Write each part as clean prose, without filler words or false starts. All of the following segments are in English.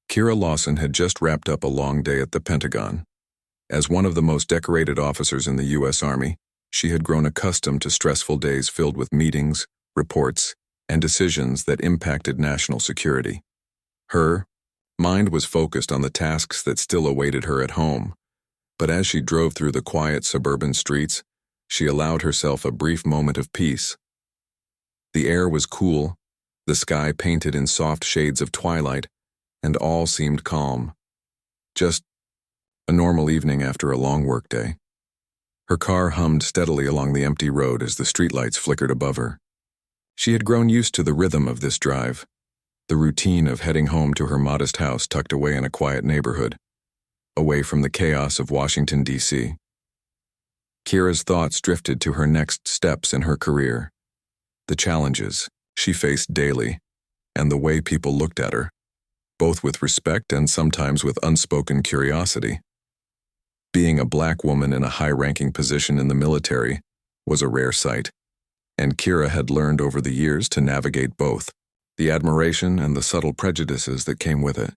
Kira Lawson had just wrapped up a long day at the Pentagon. As one of the most decorated officers in the U.S. Army, she had grown accustomed to stressful days filled with meetings, reports, and decisions that impacted national security. Her mind was focused on the tasks that still awaited her at home, but as she drove through the quiet suburban streets, she allowed herself a brief moment of peace. The air was cool, the sky painted in soft shades of twilight, and all seemed calm. Just a normal evening after a long workday. Her car hummed steadily along the empty road as the streetlights flickered above her. She had grown used to the rhythm of this drive, the routine of heading home to her modest house tucked away in a quiet neighborhood, away from the chaos of Washington, D.C. Kira's thoughts drifted to her next steps in her career, the challenges she faced daily, and the way people looked at her, both with respect and sometimes with unspoken curiosity. Being a black woman in a high-ranking position in the military was a rare sight, and Kira had learned over the years to navigate both, the admiration and the subtle prejudices that came with it.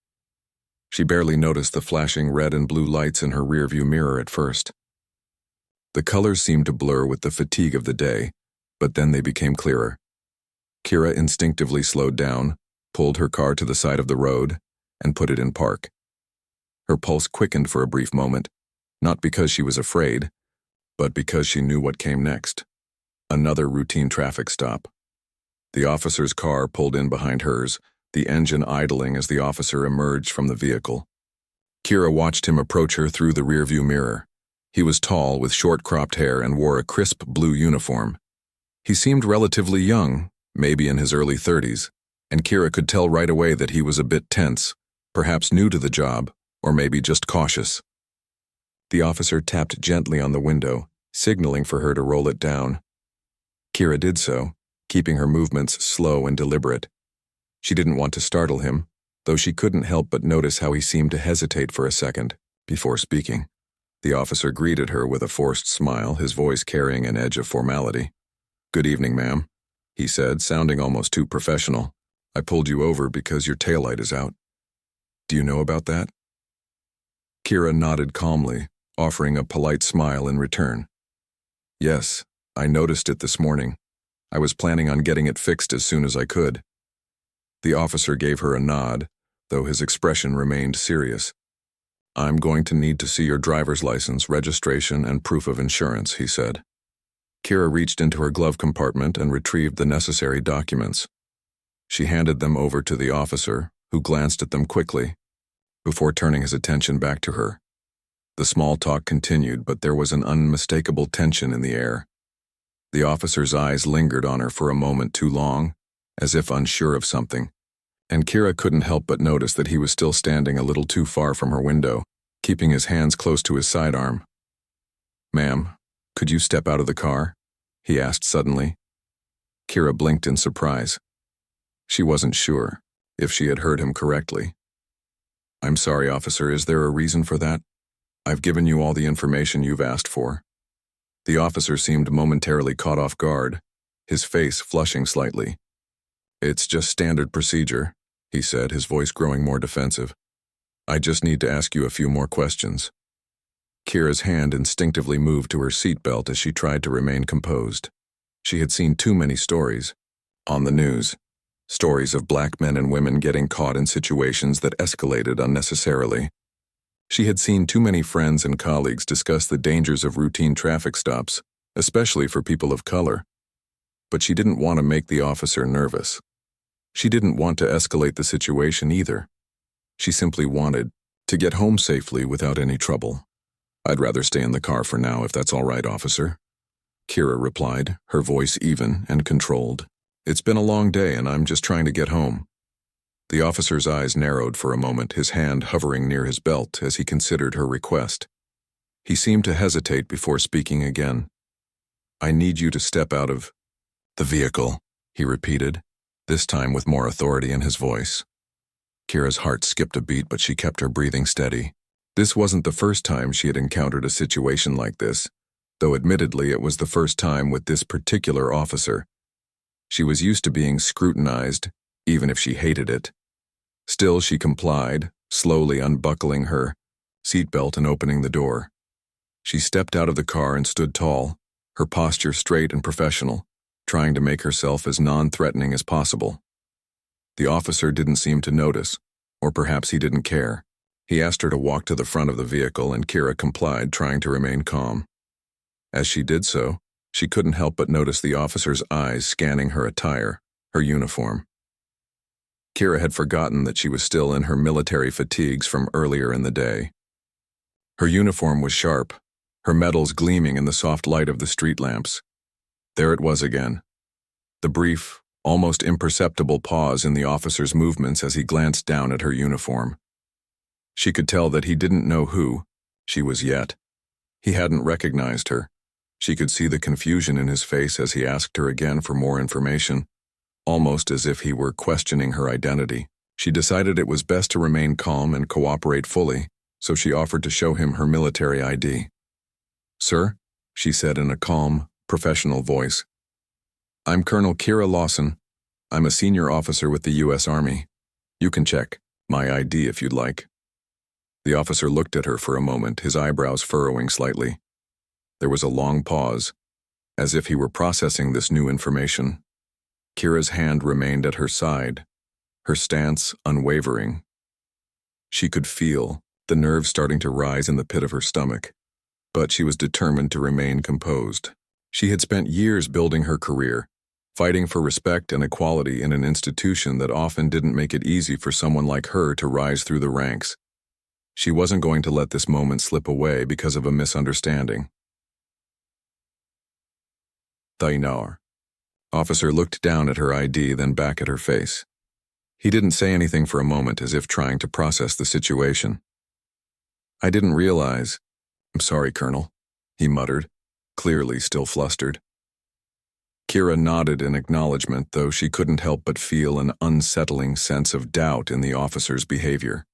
She barely noticed the flashing red and blue lights in her rearview mirror at first. The colors seemed to blur with the fatigue of the day, but then they became clearer. Kira instinctively slowed down, pulled her car to the side of the road, and put it in park. Her pulse quickened for a brief moment, not because she was afraid, but because she knew what came next. Another routine traffic stop. The officer's car pulled in behind hers, the engine idling as the officer emerged from the vehicle. Kira watched him approach her through the rearview mirror. He was tall, with short-cropped hair, and wore a crisp blue uniform. He seemed relatively young, maybe in his early 30s, and Kira could tell right away that he was a bit tense, perhaps new to the job, or maybe just cautious. The officer tapped gently on the window, signaling for her to roll it down. Kira did so, keeping her movements slow and deliberate. She didn't want to startle him, though she couldn't help but notice how he seemed to hesitate for a second before speaking. The officer greeted her with a forced smile, his voice carrying an edge of formality. "Good evening, ma'am," he said, sounding almost too professional. "I pulled you over because your taillight is out. Do you know about that?" Kira nodded calmly, offering a polite smile in return. "Yes, I noticed it this morning. I was planning on getting it fixed as soon as I could." The officer gave her a nod, though his expression remained serious. "I'm going to need to see your driver's license, registration, and proof of insurance," he said. Kira reached into her glove compartment and retrieved the necessary documents. She handed them over to the officer, who glanced at them quickly, before turning his attention back to her. The small talk continued, but there was an unmistakable tension in the air. The officer's eyes lingered on her for a moment too long, as if unsure of something, and Kira couldn't help but notice that he was still standing a little too far from her window, keeping his hands close to his sidearm. "Ma'am, could you step out of the car?" he asked suddenly. Kira blinked in surprise. She wasn't sure if she had heard him correctly. "I'm sorry, officer, is there a reason for that? I've given you all the information you've asked for." The officer seemed momentarily caught off guard, his face flushing slightly. "It's just standard procedure," he said, his voice growing more defensive. "I just need to ask you a few more questions." Kira's hand instinctively moved to her seatbelt as she tried to remain composed. She had seen too many stories on the news, stories of black men and women getting caught in situations that escalated unnecessarily. She had seen too many friends and colleagues discuss the dangers of routine traffic stops, especially for people of color. But she didn't want to make the officer nervous. She didn't want to escalate the situation either. She simply wanted to get home safely without any trouble. "I'd rather stay in the car for now if that's all right, officer," Kira replied, her voice even and controlled. "It's been a long day and I'm just trying to get home." The officer's eyes narrowed for a moment, his hand hovering near his belt as he considered her request. He seemed to hesitate before speaking again. "I need you to step out of the vehicle," he repeated, this time with more authority in his voice. Kira's heart skipped a beat, but she kept her breathing steady. This wasn't the first time she had encountered a situation like this, though admittedly it was the first time with this particular officer. She was used to being scrutinized, even if she hated it. Still, she complied, slowly unbuckling her seatbelt and opening the door. She stepped out of the car and stood tall, her posture straight and professional, trying to make herself as non-threatening as possible. The officer didn't seem to notice, or perhaps he didn't care. He asked her to walk to the front of the vehicle, and Kira complied, trying to remain calm. As she did so, she couldn't help but notice the officer's eyes scanning her attire, her uniform. Kira had forgotten that she was still in her military fatigues from earlier in the day. Her uniform was sharp, her medals gleaming in the soft light of the street lamps. There it was again. The brief, almost imperceptible pause in the officer's movements as he glanced down at her uniform. She could tell that he didn't know who she was yet. He hadn't recognized her. She could see the confusion in his face as he asked her again for more information, almost as if he were questioning her identity. She decided it was best to remain calm and cooperate fully, so she offered to show him her military ID. "Sir," she said in a calm, professional voice. "I'm Colonel Kira Lawson. I'm a senior officer with the U.S. Army. You can check my ID if you'd like." The officer looked at her for a moment, his eyebrows furrowing slightly. There was a long pause, as if he were processing this new information. Kira's hand remained at her side, her stance unwavering. She could feel the nerves starting to rise in the pit of her stomach, but she was determined to remain composed. She had spent years building her career, fighting for respect and equality in an institution that often didn't make it easy for someone like her to rise through the ranks. She wasn't going to let this moment slip away because of a misunderstanding. "Thainar." Officer looked down at her ID, then back at her face. He didn't say anything for a moment, as if trying to process the situation. "I didn't realize. I'm sorry, Colonel," he muttered, clearly still flustered. Kira nodded in acknowledgement, though she couldn't help but feel an unsettling sense of doubt in the officer's behavior.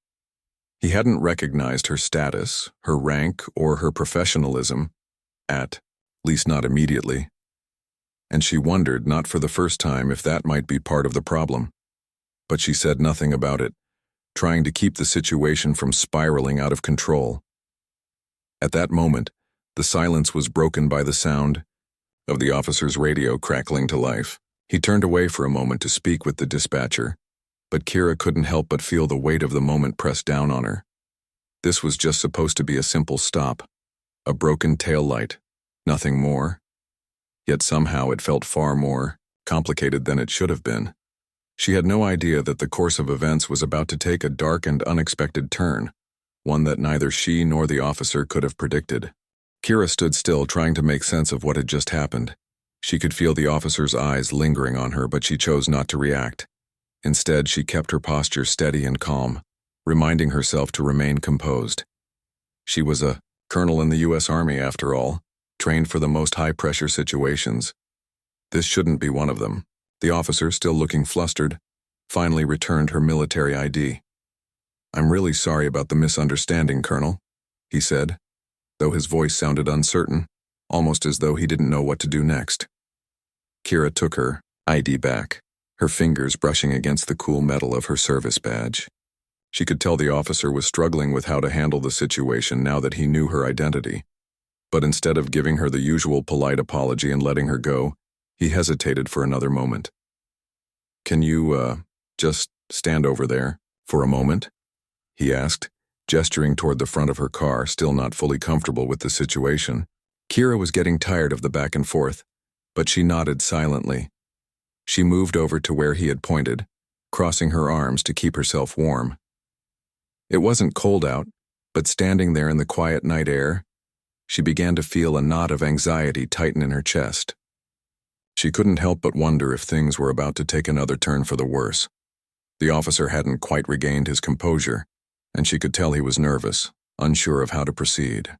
He hadn't recognized her status, her rank, or her professionalism, at least not immediately. And she wondered, not for the first time, if that might be part of the problem. But she said nothing about it, trying to keep the situation from spiraling out of control. At that moment, the silence was broken by the sound of the officer's radio crackling to life. He turned away for a moment to speak with the dispatcher, but Kira couldn't help but feel the weight of the moment press down on her. This was just supposed to be a simple stop, a broken tail light, nothing more. Yet somehow it felt far more complicated than it should have been. She had no idea that the course of events was about to take a dark and unexpected turn, one that neither she nor the officer could have predicted. Kira stood still, trying to make sense of what had just happened. She could feel the officer's eyes lingering on her, but she chose not to react. Instead, she kept her posture steady and calm, reminding herself to remain composed. She was a colonel in the U.S. Army, after all, trained for the most high-pressure situations. This shouldn't be one of them. The officer, still looking flustered, finally returned her military ID. "I'm really sorry about the misunderstanding, Colonel," he said, though his voice sounded uncertain, almost as though he didn't know what to do next. Kira took her ID back, her fingers brushing against the cool metal of her service badge. She could tell the officer was struggling with how to handle the situation now that he knew her identity. But instead of giving her the usual polite apology and letting her go, he hesitated for another moment. "Can you, just stand over there for a moment?" he asked, gesturing toward the front of her car, still not fully comfortable with the situation. Kira was getting tired of the back and forth, but she nodded silently. She moved over to where he had pointed, crossing her arms to keep herself warm. It wasn't cold out, but standing there in the quiet night air, she began to feel a knot of anxiety tighten in her chest. She couldn't help but wonder if things were about to take another turn for the worse. The officer hadn't quite regained his composure, and she could tell he was nervous, unsure of how to proceed.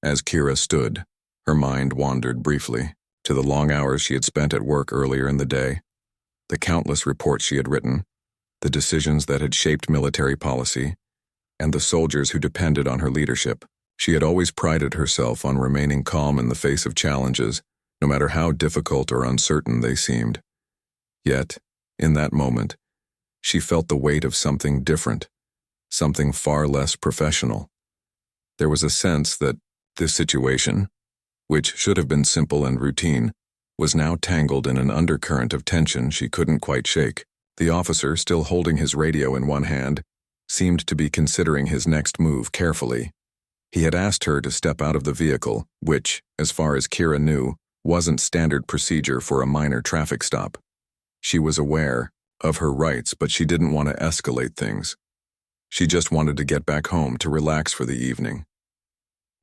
As Kira stood, her mind wandered briefly to the long hours she had spent at work earlier in the day, the countless reports she had written, the decisions that had shaped military policy, and the soldiers who depended on her leadership. She had always prided herself on remaining calm in the face of challenges, no matter how difficult or uncertain they seemed. Yet, in that moment, she felt the weight of something different, something far less professional. There was a sense that this situation, which should have been simple and routine, was now tangled in an undercurrent of tension she couldn't quite shake. The officer, still holding his radio in one hand, seemed to be considering his next move carefully. He had asked her to step out of the vehicle, which, as far as Kira knew, wasn't standard procedure for a minor traffic stop. She was aware of her rights, but she didn't want to escalate things. She just wanted to get back home to relax for the evening.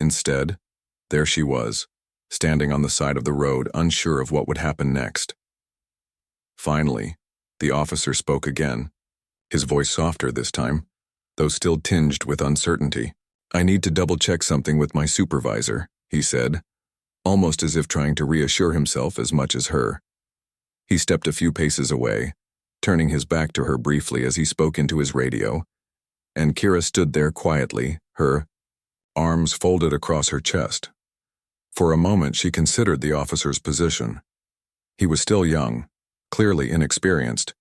Instead, there she was, standing on the side of the road, unsure of what would happen next. Finally, the officer spoke again, his voice softer this time, though still tinged with uncertainty. "I need to double-check something with my supervisor," he said, almost as if trying to reassure himself as much as her. He stepped a few paces away, turning his back to her briefly as he spoke into his radio, and Kira stood there quietly, her arms folded across her chest. For a moment she considered the officer's position. He was still young, clearly inexperienced,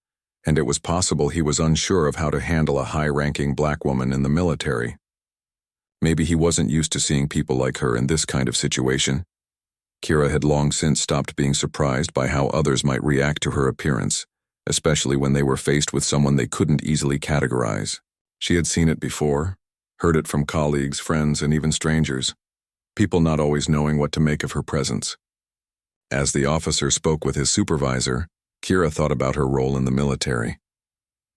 and it was possible he was unsure of how to handle a high-ranking black woman in the military. Maybe he wasn't used to seeing people like her in this kind of situation. Kira had long since stopped being surprised by how others might react to her appearance, especially when they were faced with someone they couldn't easily categorize. She had seen it before, heard it from colleagues, friends, and even strangers, people not always knowing what to make of her presence. As the officer spoke with his supervisor, Kira thought about her role in the military.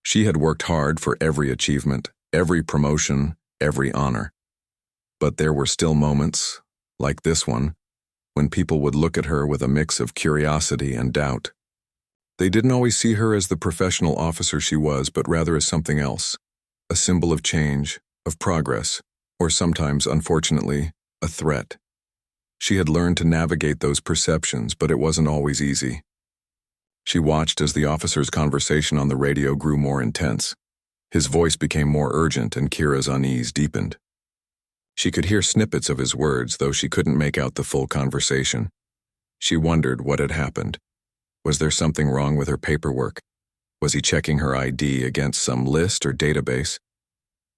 She had worked hard for every achievement, every promotion, every honor. But there were still moments, like this one, when people would look at her with a mix of curiosity and doubt. They didn't always see her as the professional officer she was, but rather as something else, a symbol of change, of progress, or sometimes, unfortunately, a threat. She had learned to navigate those perceptions, but it wasn't always easy. She watched as the officer's conversation on the radio grew more intense. His voice became more urgent and Kira's unease deepened. She could hear snippets of his words, though she couldn't make out the full conversation. She wondered what had happened. Was there something wrong with her paperwork? Was he checking her ID against some list or database?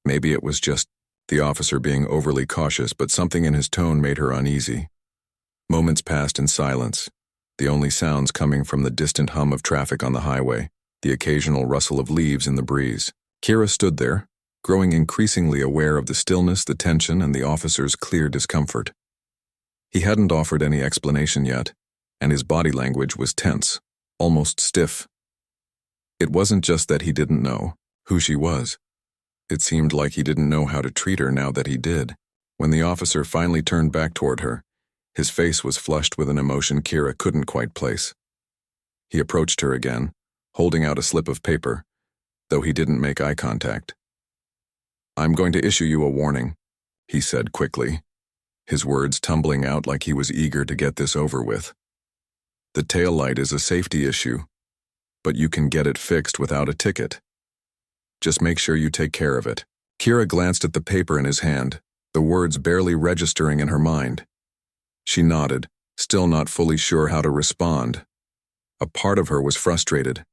Maybe it was just the officer being overly cautious, but something in his tone made her uneasy. Moments passed in silence, the only sounds coming from the distant hum of traffic on the highway, the occasional rustle of leaves in the breeze. Kira stood there, growing increasingly aware of the stillness, the tension, and the officer's clear discomfort. He hadn't offered any explanation yet, and his body language was tense, almost stiff. It wasn't just that he didn't know who she was. It seemed like he didn't know how to treat her now that he did. When the officer finally turned back toward her, his face was flushed with an emotion Kira couldn't quite place. He approached her again, holding out a slip of paper, though he didn't make eye contact. "I'm going to issue you a warning," he said quickly, his words tumbling out like he was eager to get this over with. "The taillight is a safety issue, but you can get it fixed without a ticket. Just make sure you take care of it." Kira glanced at the paper in his hand, the words barely registering in her mind. She nodded, still not fully sure how to respond. A part of her was frustrated.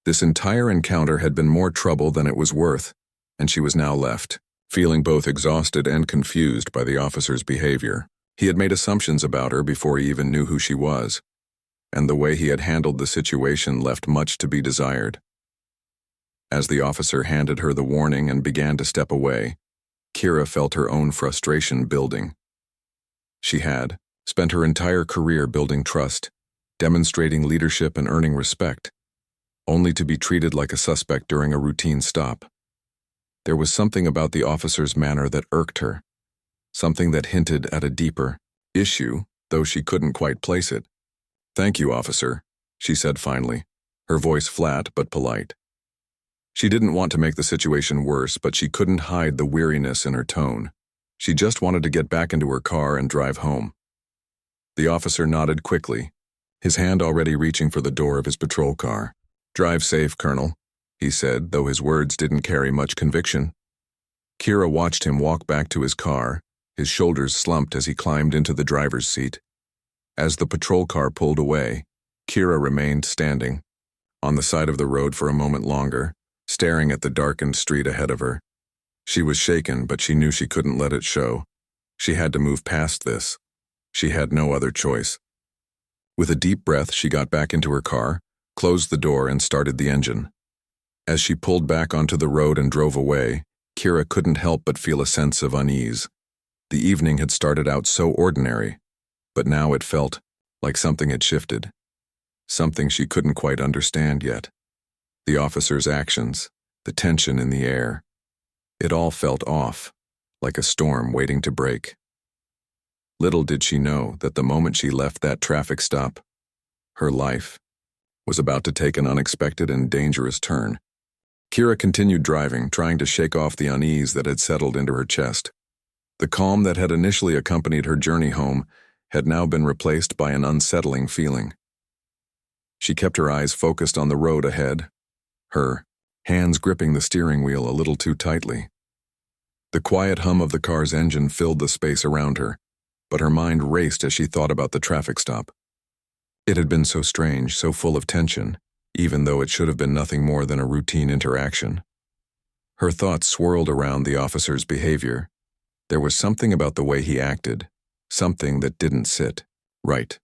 This entire encounter had been more trouble than it was worth, and she was now left, feeling both exhausted and confused by the officer's behavior. He had made assumptions about her before he even knew who she was, and the way he had handled the situation left much to be desired. As the officer handed her the warning and began to step away, Kira felt her own frustration building. She had spent her entire career building trust, demonstrating leadership and earning respect, only to be treated like a suspect during a routine stop. There was something about the officer's manner that irked her, something that hinted at a deeper issue, though she couldn't quite place it. "Thank you, officer," she said finally, her voice flat but polite. She didn't want to make the situation worse, but she couldn't hide the weariness in her tone. She just wanted to get back into her car and drive home. The officer nodded quickly, his hand already reaching for the door of his patrol car. "Drive safe, Colonel," he said, though his words didn't carry much conviction. Kira watched him walk back to his car, his shoulders slumped as he climbed into the driver's seat. As the patrol car pulled away, Kira remained standing, on the side of the road for a moment longer, staring at the darkened street ahead of her. She was shaken, but she knew she couldn't let it show. She had to move past this. She had no other choice. With a deep breath, she got back into her car, closed the door, and started the engine. As she pulled back onto the road and drove away, Kira couldn't help but feel a sense of unease. The evening had started out so ordinary, but now it felt like something had shifted. Something she couldn't quite understand yet. The officer's actions, the tension in the air. It all felt off, like a storm waiting to break. Little did she know that the moment she left that traffic stop, her life was about to take an unexpected and dangerous turn. Kira continued driving, trying to shake off the unease that had settled into her chest. The calm that had initially accompanied her journey home had now been replaced by an unsettling feeling. She kept her eyes focused on the road ahead, her hands gripping the steering wheel a little too tightly. The quiet hum of the car's engine filled the space around her, but her mind raced as she thought about the traffic stop. It had been so strange, so full of tension, even though it should have been nothing more than a routine interaction. Her thoughts swirled around the officer's behavior. There was something about the way he acted, something that didn't sit right.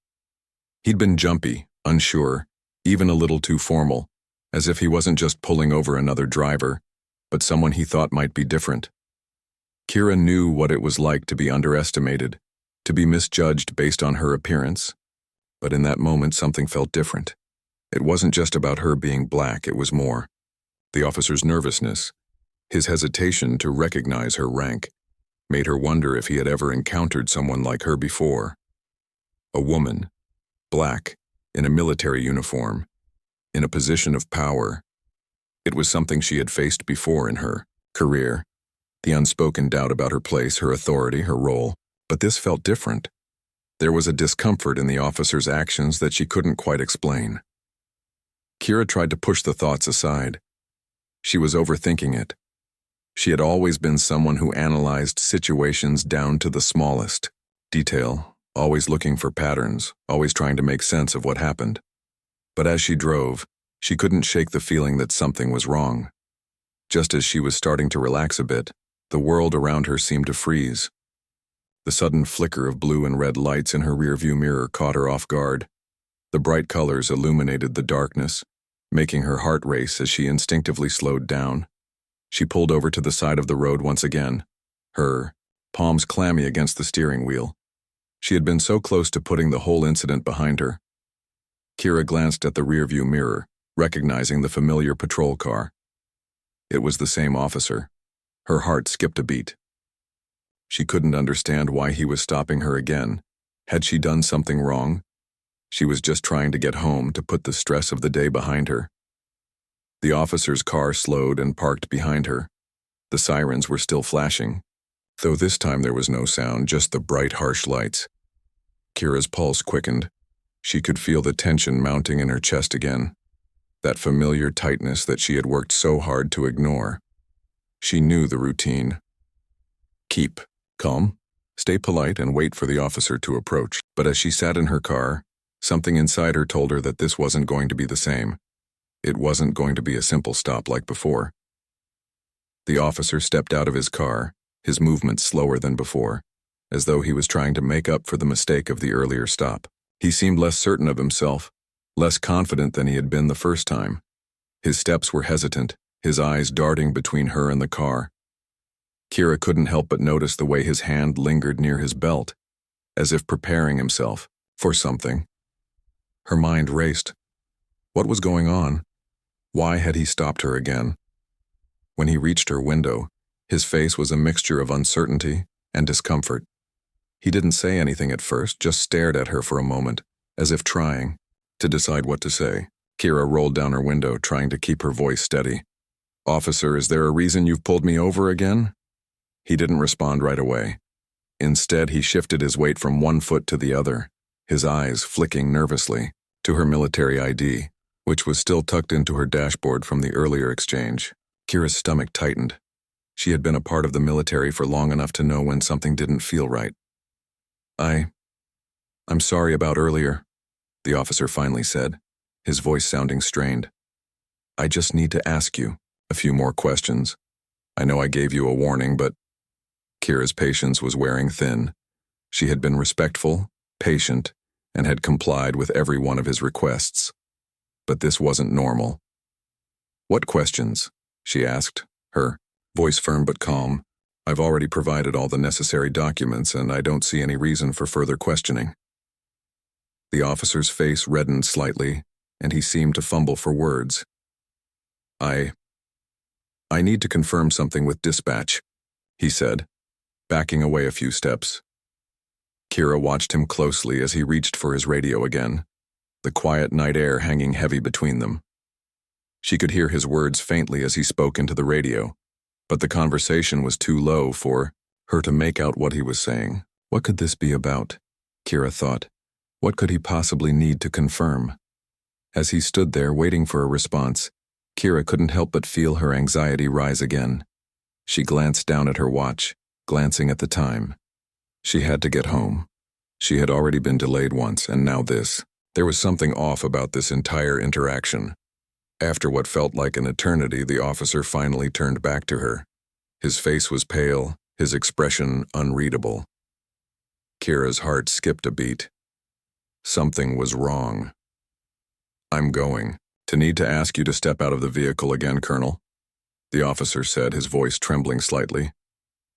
He'd been jumpy, unsure, even a little too formal, as if he wasn't just pulling over another driver, but someone he thought might be different. Kira knew what it was like to be underestimated, to be misjudged based on her appearance. But in that moment, something felt different. It wasn't just about her being black, it was more. The officer's nervousness, his hesitation to recognize her rank, made her wonder if he had ever encountered someone like her before. A woman, black, in a military uniform, in a position of power. It was something she had faced before in her career, the unspoken doubt about her place, her authority, her role. But this felt different. There was a discomfort in the officer's actions that she couldn't quite explain. Kira tried to push the thoughts aside. She was overthinking it. She had always been someone who analyzed situations down to the smallest detail, always looking for patterns, always trying to make sense of what happened. But as she drove, she couldn't shake the feeling that something was wrong. Just as she was starting to relax a bit, the world around her seemed to freeze. The sudden flicker of blue and red lights in her rearview mirror caught her off guard. The bright colors illuminated the darkness, making her heart race as she instinctively slowed down. She pulled over to the side of the road once again, her palms clammy against the steering wheel. She had been so close to putting the whole incident behind her. Kira glanced at the rearview mirror, recognizing the familiar patrol car. It was the same officer. Her heart skipped a beat. She couldn't understand why he was stopping her again. Had she done something wrong? She was just trying to get home, to put the stress of the day behind her. The officer's car slowed and parked behind her. The sirens were still flashing, though this time there was no sound, just the bright, harsh lights. Kira's pulse quickened. She could feel the tension mounting in her chest again, that familiar tightness that she had worked so hard to ignore. She knew the routine. Keep calm, stay polite, and wait for the officer to approach. But as she sat in her car, something inside her told her that this wasn't going to be the same. It wasn't going to be a simple stop like before. The officer stepped out of his car, his movements slower than before, as though he was trying to make up for the mistake of the earlier stop. He seemed less certain of himself, less confident than he had been the first time. His steps were hesitant, his eyes darting between her and the car. Kira couldn't help but notice the way his hand lingered near his belt, as if preparing himself for something. Her mind raced. What was going on? Why had he stopped her again? When he reached her window, his face was a mixture of uncertainty and discomfort. He didn't say anything at first, just stared at her for a moment, as if trying to decide what to say. Kira rolled down her window, trying to keep her voice steady. "Officer, is there a reason you've pulled me over again?" He didn't respond right away. Instead, he shifted his weight from one foot to the other, his eyes flicking nervously to her military ID, which was still tucked into her dashboard from the earlier exchange. Kira's stomach tightened. She had been a part of the military for long enough to know when something didn't feel right. I'm sorry about earlier," the officer finally said, his voice sounding strained. "I just need to ask you a few more questions. I know I gave you a warning, but Kira's patience was wearing thin. She had been respectful, patient, and had complied with every one of his requests. But this wasn't normal. "What questions?" she asked, her voice firm but calm. "I've already provided all the necessary documents, and I don't see any reason for further questioning." The officer's face reddened slightly, and he seemed to fumble for words. I need to confirm something with dispatch," he said, backing away a few steps. Kira watched him closely as he reached for his radio again, the quiet night air hanging heavy between them. She could hear his words faintly as he spoke into the radio, but the conversation was too low for her to make out what he was saying. What could this be about? Kira thought. What could he possibly need to confirm? As he stood there waiting for a response, Kira couldn't help but feel her anxiety rise again. She glanced down at her watch, glancing at the time. She had to get home. She had already been delayed once, and now this. There was something off about this entire interaction. After what felt like an eternity, the officer finally turned back to her. His face was pale, his expression unreadable. Kira's heart skipped a beat. Something was wrong. "I'm going to need to ask you to step out of the vehicle again, Colonel," the officer said, his voice trembling slightly.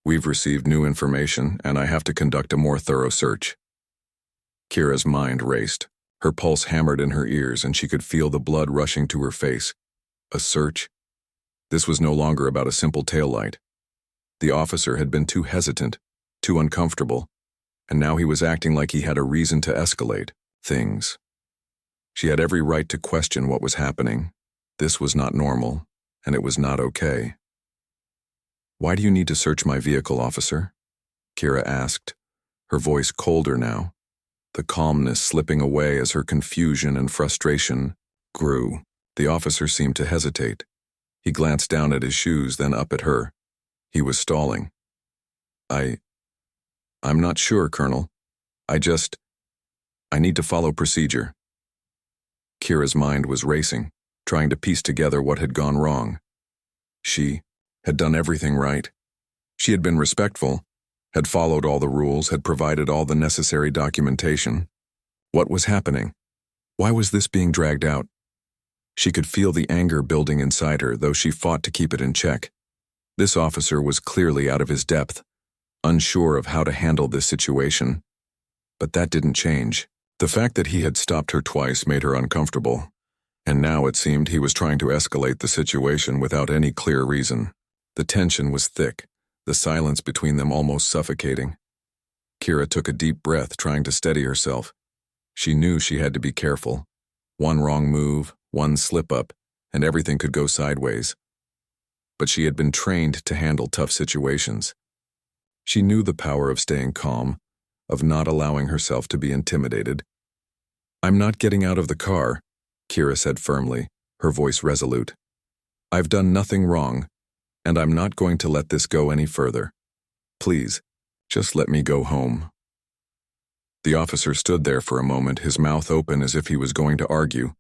"We've received new information, and I have to conduct a more thorough search." Kira's mind raced. Her pulse hammered in her ears, and she could feel the blood rushing to her face. A search? This was no longer about a simple taillight. The officer had been too hesitant, too uncomfortable, and now he was acting like he had a reason to escalate things. She had every right to question what was happening. This was not normal, and it was not okay. "Why do you need to search my vehicle, officer?" Kira asked, her voice colder now, the calmness slipping away as her confusion and frustration grew. The officer seemed to hesitate. He glanced down at his shoes, then up at her. He was stalling. I'm not sure, Colonel. I need to follow procedure." Kira's mind was racing, trying to piece together what had gone wrong. She had done everything right. She had been respectful, had followed all the rules, had provided all the necessary documentation. What was happening? Why was this being dragged out? She could feel the anger building inside her, though she fought to keep it in check. This officer was clearly out of his depth, unsure of how to handle this situation. But that didn't change. The fact that he had stopped her twice made her uncomfortable, and now it seemed he was trying to escalate the situation without any clear reason. The tension was thick, the silence between them almost suffocating. Kira took a deep breath, trying to steady herself. She knew she had to be careful. One wrong move, one slip-up, and everything could go sideways. But she had been trained to handle tough situations. She knew the power of staying calm, of not allowing herself to be intimidated. "I'm not getting out of the car," Kira said firmly, her voice resolute. "I've done nothing wrong, and I'm not going to let this go any further. Please, just let me go home." The officer stood there for a moment, his mouth open as if he was going to argue,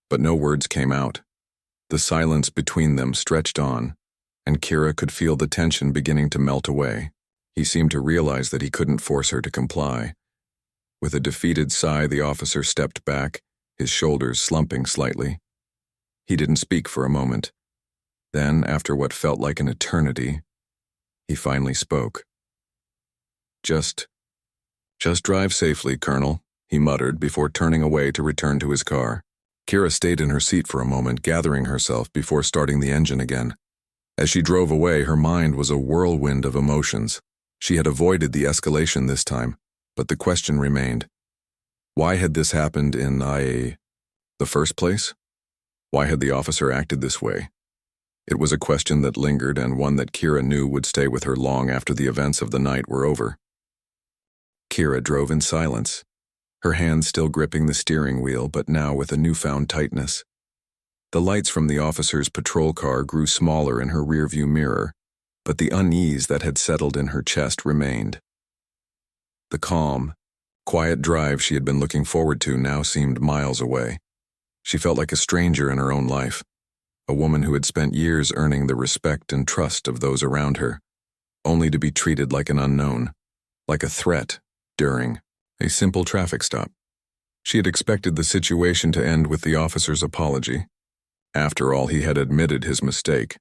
but no words came out. The silence between them stretched on, and Kira could feel the tension beginning to melt away. He seemed to realize that he couldn't force her to comply. With a defeated sigh, the officer stepped back, his shoulders slumping slightly. He didn't speak for a moment. Then, after what felt like an eternity, he finally spoke. Just drive safely, Colonel," he muttered before turning away to return to his car. Kira stayed in her seat for a moment, gathering herself before starting the engine again. As she drove away, her mind was a whirlwind of emotions. She had avoided the escalation this time, but the question remained. Why had this happened in the first place? Why had the officer acted this way? It was a question that lingered, and one that Kira knew would stay with her long after the events of the night were over. Kira drove in silence, her hands still gripping the steering wheel, but now with a newfound tightness. The lights from the officer's patrol car grew smaller in her rearview mirror, but the unease that had settled in her chest remained. The calm, quiet drive she had been looking forward to now seemed miles away. She felt like a stranger in her own life, a woman who had spent years earning the respect and trust of those around her, only to be treated like an unknown, like a threat during a simple traffic stop. She had expected the situation to end with the officer's apology. After all, he had admitted his mistake.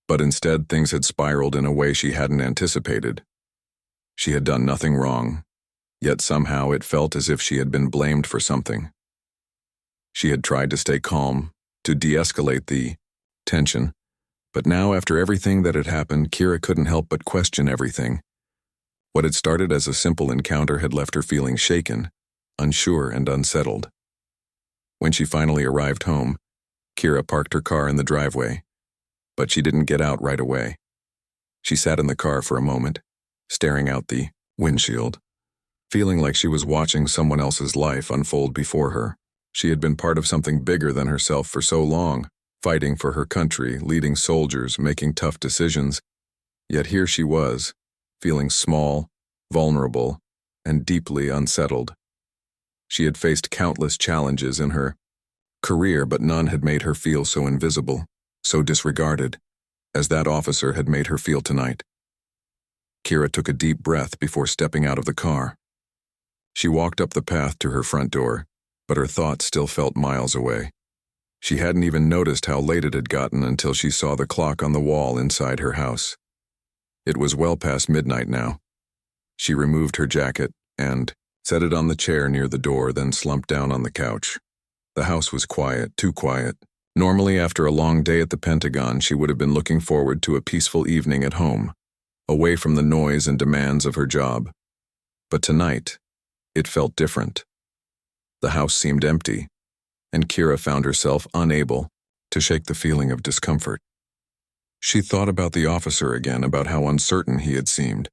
But instead, things had spiraled in a way she hadn't anticipated. She had done nothing wrong, yet somehow it felt as if she had been blamed for something. She had tried to stay calm, to de-escalate the tension, but now, after everything that had happened, Kira couldn't help but question everything. What had started as a simple encounter had left her feeling shaken, unsure and unsettled. When she finally arrived home, Kira parked her car in the driveway, but she didn't get out right away. She sat in the car for a moment, staring out the windshield, feeling like she was watching someone else's life unfold before her. She had been part of something bigger than herself for so long, fighting for her country, leading soldiers, making tough decisions. Yet here she was, feeling small, vulnerable, and deeply unsettled. She had faced countless challenges in her career, but none had made her feel so invisible, so disregarded, as that officer had made her feel tonight. Kira took a deep breath before stepping out of the car. She walked up the path to her front door, but her thoughts still felt miles away. She hadn't even noticed how late it had gotten until she saw the clock on the wall inside her house. It was well past midnight now. She removed her jacket and set it on the chair near the door, then slumped down on the couch. The house was quiet, too quiet. Normally, after a long day at the Pentagon, she would have been looking forward to a peaceful evening at home, away from the noise and demands of her job. But tonight, it felt different. The house seemed empty, and Kira found herself unable to shake the feeling of discomfort. She thought about the officer again, about how uncertain he had seemed.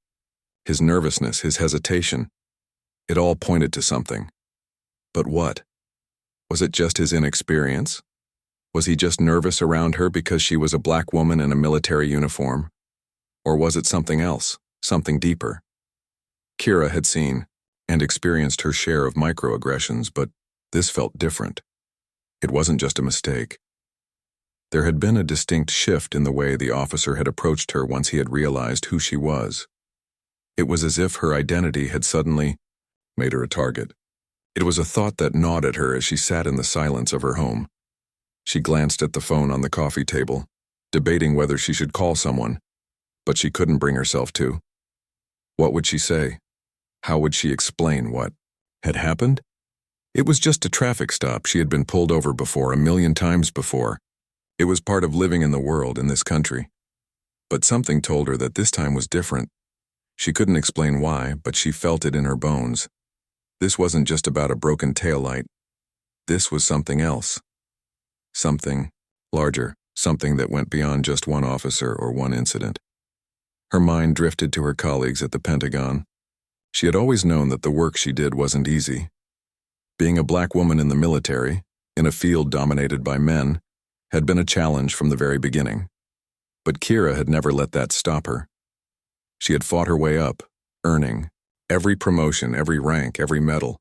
His nervousness, his hesitation. It all pointed to something. But what? Was it just his inexperience? Was he just nervous around her because she was a black woman in a military uniform? Or was it something else, something deeper? Kira had seen and experienced her share of microaggressions, but this felt different. It wasn't just a mistake. There had been a distinct shift in the way the officer had approached her once he had realized who she was. It was as if her identity had suddenly made her a target. It was a thought that gnawed at her as she sat in the silence of her home. She glanced at the phone on the coffee table, debating whether she should call someone, but she couldn't bring herself to. What would she say? How would she explain what had happened? It was just a traffic stop. She had been pulled over before, a million times before. It was part of living in the world, in this country. But something told her that this time was different. She couldn't explain why, but she felt it in her bones. This wasn't just about a broken taillight. This was something else. Something larger, something that went beyond just one officer or one incident. Her mind drifted to her colleagues at the Pentagon. She had always known that the work she did wasn't easy. Being a black woman in the military, in a field dominated by men, had been a challenge from the very beginning. But Kira had never let that stop her. She had fought her way up, earning every promotion, every rank, every medal.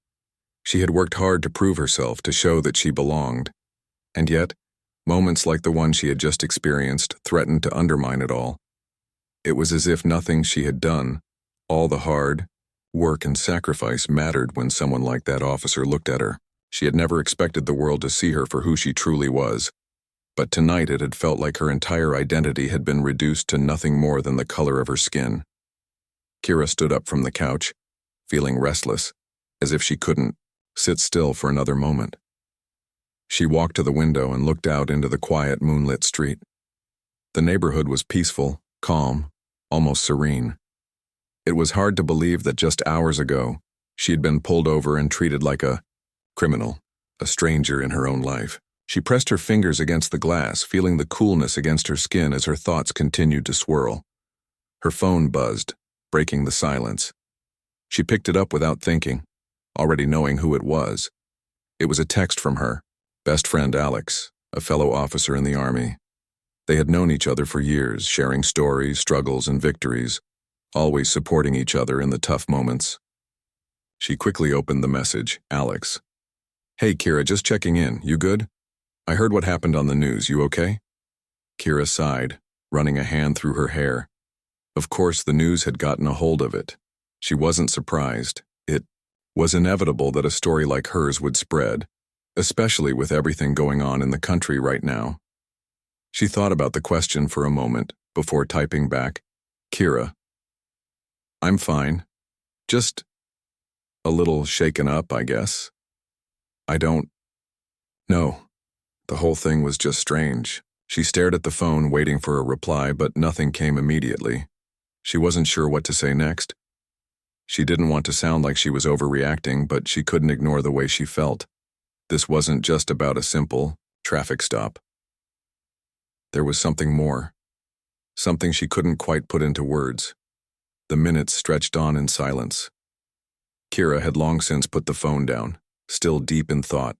She had worked hard to prove herself, to show that she belonged. And yet, moments like the one she had just experienced threatened to undermine it all. It was as if nothing she had done, all the hard work and sacrifice, mattered when someone like that officer looked at her. She had never expected the world to see her for who she truly was. But tonight it had felt like her entire identity had been reduced to nothing more than the color of her skin. Kira stood up from the couch, feeling restless, as if she couldn't sit still for another moment. She walked to the window and looked out into the quiet, moonlit street. The neighborhood was peaceful, calm, almost serene. It was hard to believe that just hours ago, she had been pulled over and treated like a criminal, a stranger in her own life. She pressed her fingers against the glass, feeling the coolness against her skin as her thoughts continued to swirl. Her phone buzzed, breaking the silence. She picked it up without thinking, already knowing who it was. It was a text from her best friend Alex, a fellow officer in the Army. They had known each other for years, sharing stories, struggles, and victories, always supporting each other in the tough moments. She quickly opened the message. Alex. Hey Kira, just checking in. You good? I heard what happened on the news. You okay? Kira sighed, running a hand through her hair. Of course, the news had gotten a hold of it. She wasn't surprised. It was inevitable that a story like hers would spread, especially with everything going on in the country right now. She thought about the question for a moment before typing back, "Kira, I'm fine. Just a little shaken up, I guess. I don't know." The whole thing was just strange. She stared at the phone, waiting for a reply, but nothing came immediately. She wasn't sure what to say next. She didn't want to sound like she was overreacting, but she couldn't ignore the way she felt. This wasn't just about a simple traffic stop. There was something more. Something she couldn't quite put into words. The minutes stretched on in silence. Kira had long since put the phone down, still deep in thought.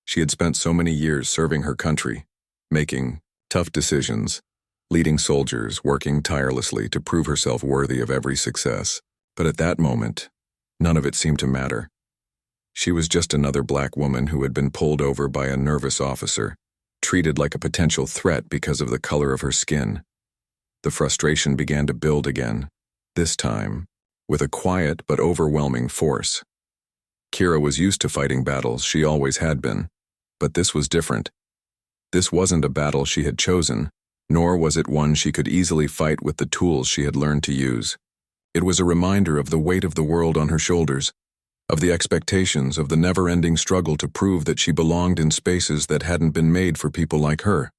She had spent so many years serving her country, making tough decisions, leading soldiers, working tirelessly to prove herself worthy of every success. But at that moment, none of it seemed to matter. She was just another black woman who had been pulled over by a nervous officer, treated like a potential threat because of the color of her skin. The frustration began to build again, this time with a quiet but overwhelming force. Kira was used to fighting battles, she always had been. But this was different. This wasn't a battle she had chosen, nor was it one she could easily fight with the tools she had learned to use. It was a reminder of the weight of the world on her shoulders, of the expectations, of the never-ending struggle to prove that she belonged in spaces that hadn't been made for people like her.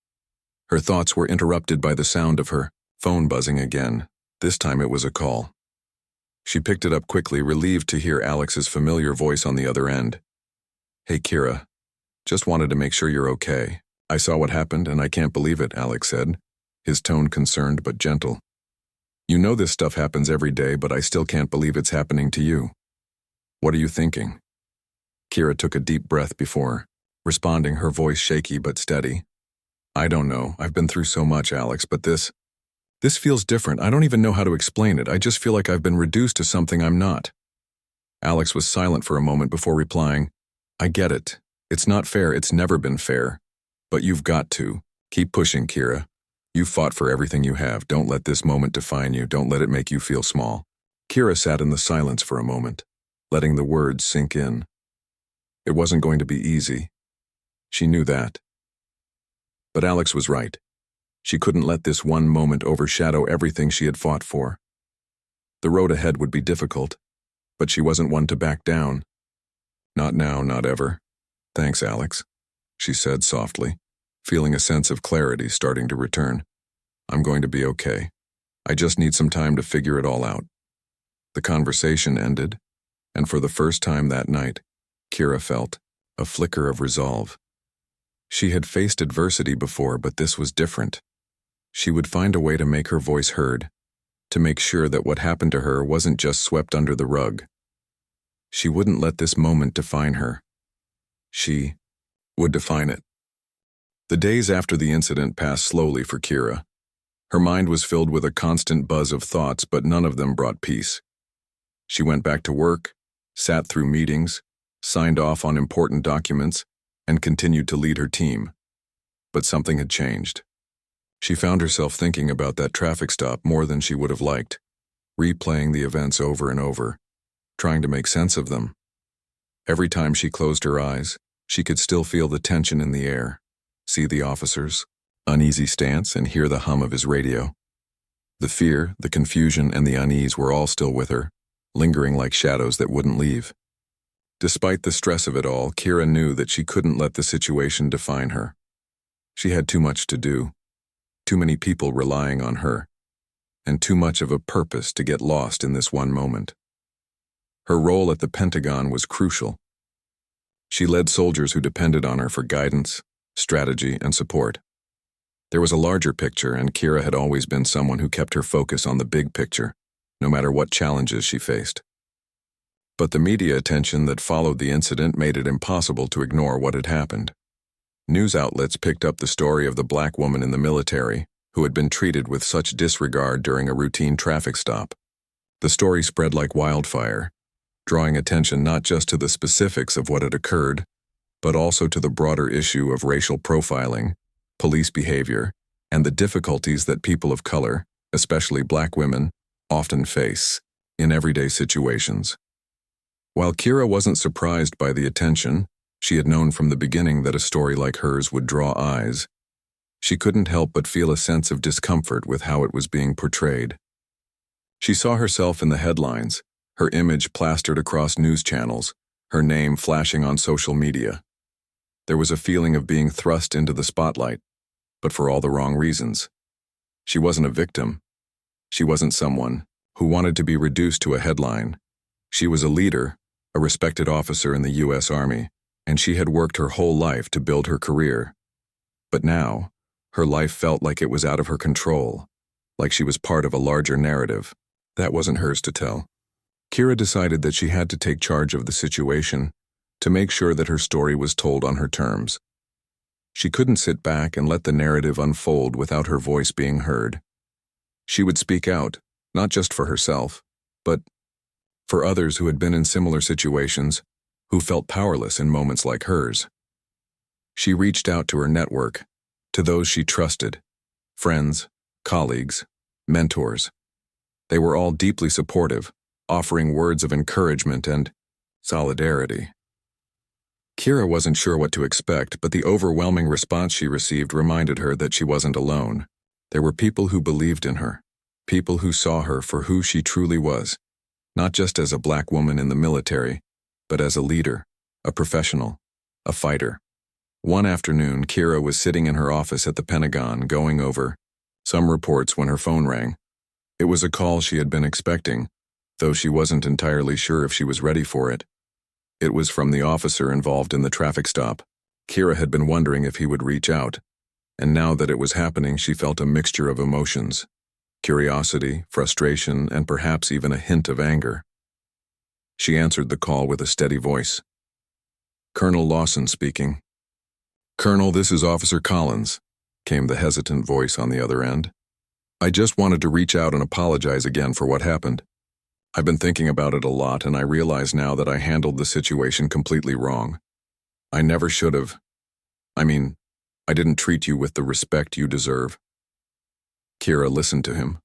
Her thoughts were interrupted by the sound of her phone buzzing again. This time it was a call. She picked it up quickly, relieved to hear Alex's familiar voice on the other end. "Hey, Kira. Just wanted to make sure you're okay. I saw what happened and I can't believe it," Alex said, his tone concerned but gentle. "You know this stuff happens every day, but I still can't believe it's happening to you. What are you thinking?" Kira took a deep breath before responding, her voice shaky but steady. "I don't know. I've been through so much, Alex, but this feels different. I don't even know how to explain it. I just feel like I've been reduced to something I'm not." Alex was silent for a moment before replying, "I get it. It's not fair. It's never been fair. But you've got to. Keep pushing, Kira. You fought for everything you have. Don't let this moment define you. Don't let it make you feel small." Kira sat in the silence for a moment, letting the words sink in. It wasn't going to be easy. She knew that. But Alex was right. She couldn't let this one moment overshadow everything she had fought for. The road ahead would be difficult, but she wasn't one to back down. "Not now, not ever. Thanks, Alex," she said softly, feeling a sense of clarity starting to return. "I'm going to be okay. I just need some time to figure it all out." The conversation ended, and for the first time that night, Kira felt a flicker of resolve. She had faced adversity before, but this was different. She would find a way to make her voice heard, to make sure that what happened to her wasn't just swept under the rug. She wouldn't let this moment define her. She would define it. The days after the incident passed slowly for Kira. Her mind was filled with a constant buzz of thoughts, but none of them brought peace. She went back to work, sat through meetings, signed off on important documents, and continued to lead her team. But something had changed. She found herself thinking about that traffic stop more than she would have liked, replaying the events over and over, trying to make sense of them. Every time she closed her eyes, she could still feel the tension in the air, see the officer's uneasy stance, and hear the hum of his radio. The fear, the confusion, and the unease were all still with her, lingering like shadows that wouldn't leave. Despite the stress of it all, Kira knew that she couldn't let the situation define her. She had too much to do, too many people relying on her, and too much of a purpose to get lost in this one moment. Her role at the Pentagon was crucial. She led soldiers who depended on her for guidance, strategy, and support. There was a larger picture, and Kira had always been someone who kept her focus on the big picture, no matter what challenges she faced. But the media attention that followed the incident made it impossible to ignore what had happened. News outlets picked up the story of the black woman in the military who had been treated with such disregard during a routine traffic stop. The story spread like wildfire, drawing attention not just to the specifics of what had occurred, but also to the broader issue of racial profiling, police behavior, and the difficulties that people of color, especially Black women, often face in everyday situations. While Kira wasn't surprised by the attention, she had known from the beginning that a story like hers would draw eyes. She couldn't help but feel a sense of discomfort with how it was being portrayed. She saw herself in the headlines, her image plastered across news channels, her name flashing on social media. There was a feeling of being thrust into the spotlight, but for all the wrong reasons. She wasn't a victim. She wasn't someone who wanted to be reduced to a headline. She was a leader, a respected officer in the U.S. Army, and she had worked her whole life to build her career. But now, her life felt like it was out of her control, like she was part of a larger narrative. That wasn't hers to tell. Kira decided that she had to take charge of the situation to make sure that her story was told on her terms. She couldn't sit back and let the narrative unfold without her voice being heard. She would speak out, not just for herself, but for others who had been in similar situations, who felt powerless in moments like hers. She reached out to her network, to those she trusted, friends, colleagues, mentors. They were all deeply supportive, offering words of encouragement and solidarity. Kira wasn't sure what to expect, but the overwhelming response she received reminded her that she wasn't alone. There were people who believed in her, people who saw her for who she truly was, not just as a Black woman in the military, but as a leader, a professional, a fighter. One afternoon, Kira was sitting in her office at the Pentagon going over some reports when her phone rang. It was a call she had been expecting, though she wasn't entirely sure if she was ready for it. It was from the officer involved in the traffic stop. Kira had been wondering if he would reach out, and now that it was happening, she felt a mixture of emotions: curiosity, frustration, and perhaps even a hint of anger. She answered the call with a steady voice. "Colonel Lawson speaking." "Colonel, this is Officer Collins," came the hesitant voice on the other end. "I just wanted to reach out and apologize again for what happened. I've been thinking about it a lot, and I realize now that I handled the situation completely wrong. I never should have. I didn't treat you with the respect you deserve." Kira listened to him,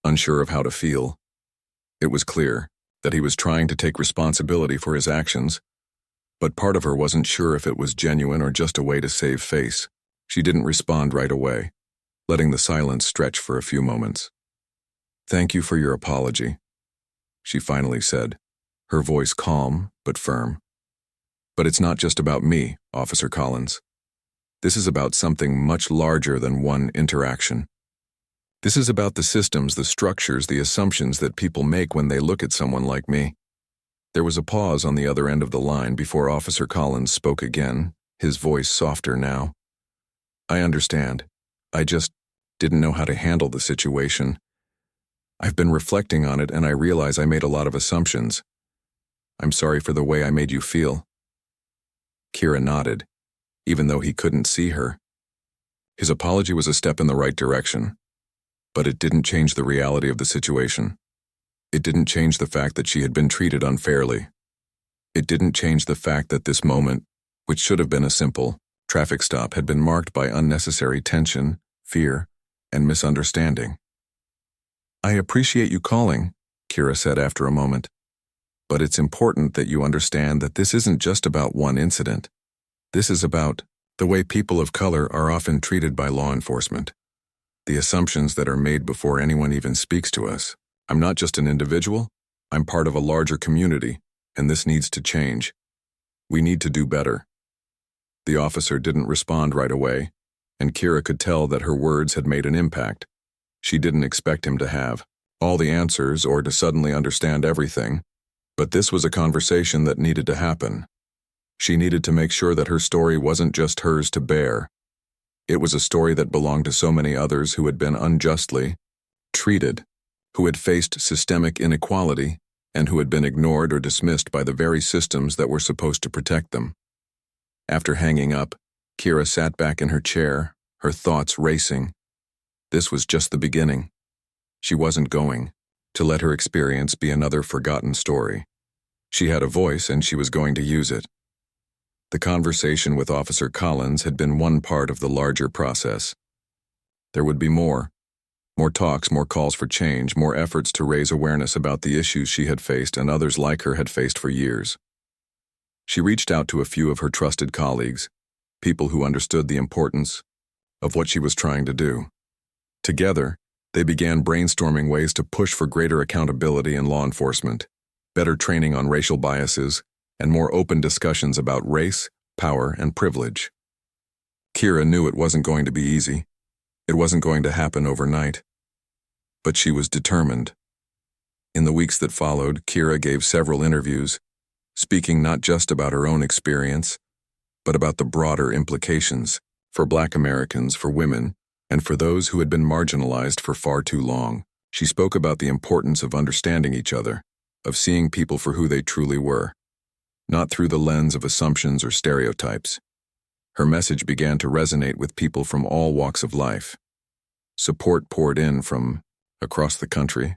unsure of how to feel. It was clear that he was trying to take responsibility for his actions, but part of her wasn't sure if it was genuine or just a way to save face. She didn't respond right away, letting the silence stretch for a few moments. "Thank you for your apology," she finally said, her voice calm but firm. "But it's not just about me, Officer Collins. This is about something much larger than one interaction. This is about the systems, the structures, the assumptions that people make when they look at someone like me." There was a pause on the other end of the line before Officer Collins spoke again, his voice softer now. "I understand. I just didn't know how to handle the situation. I've been reflecting on it, and I realize I made a lot of assumptions. I'm sorry for the way I made you feel." Kira nodded, even though he couldn't see her. His apology was a step in the right direction, but it didn't change the reality of the situation. It didn't change the fact that she had been treated unfairly. It didn't change the fact that this moment, which should have been a simple traffic stop, had been marked by unnecessary tension, fear, and misunderstanding. "I appreciate you calling," Kira said after a moment. "But it's important that you understand that this isn't just about one incident. This is about the way people of color are often treated by law enforcement. The assumptions that are made before anyone even speaks to us. I'm not just an individual, I'm part of a larger community, and this needs to change. We need to do better." The officer didn't respond right away, and Kira could tell that her words had made an impact. She didn't expect him to have all the answers or to suddenly understand everything, but this was a conversation that needed to happen. She needed to make sure that her story wasn't just hers to bear. It was a story that belonged to so many others who had been unjustly treated, who had faced systemic inequality, and who had been ignored or dismissed by the very systems that were supposed to protect them. After hanging up, Kira sat back in her chair, her thoughts racing. This was just the beginning. She wasn't going to let her experience be another forgotten story. She had a voice, and she was going to use it. The conversation with Officer Collins had been one part of the larger process. There would be more. More talks, more calls for change, more efforts to raise awareness about the issues she had faced and others like her had faced for years. She reached out to a few of her trusted colleagues, people who understood the importance of what she was trying to do. Together, they began brainstorming ways to push for greater accountability in law enforcement, better training on racial biases, and more open discussions about race, power, and privilege. Kira knew it wasn't going to be easy. It wasn't going to happen overnight. But she was determined. In the weeks that followed, Kira gave several interviews, speaking not just about her own experience, but about the broader implications for Black Americans, for women, and for those who had been marginalized for far too long. She spoke about the importance of understanding each other, of seeing people for who they truly were, not through the lens of assumptions or stereotypes. Her message began to resonate with people from all walks of life. Support poured in from across the country,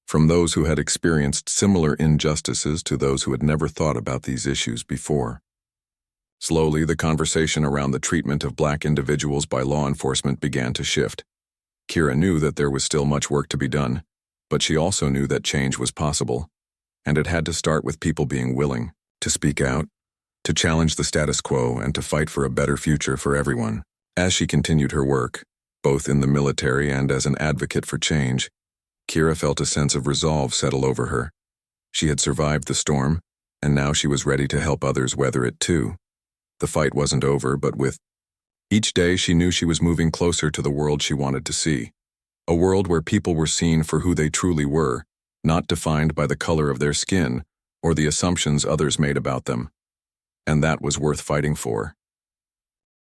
from those who had experienced similar injustices to those who had never thought about these issues before. Slowly, the conversation around the treatment of Black individuals by law enforcement began to shift. Kira knew that there was still much work to be done, but she also knew that change was possible, and it had to start with people being willing to speak out, to challenge the status quo, and to fight for a better future for everyone. As she continued her work, both in the military and as an advocate for change, Kira felt a sense of resolve settle over her. She had survived the storm, and now she was ready to help others weather it too. The fight wasn't over, but with each day she knew she was moving closer to the world she wanted to see. A world where people were seen for who they truly were, not defined by the color of their skin or the assumptions others made about them. And that was worth fighting for.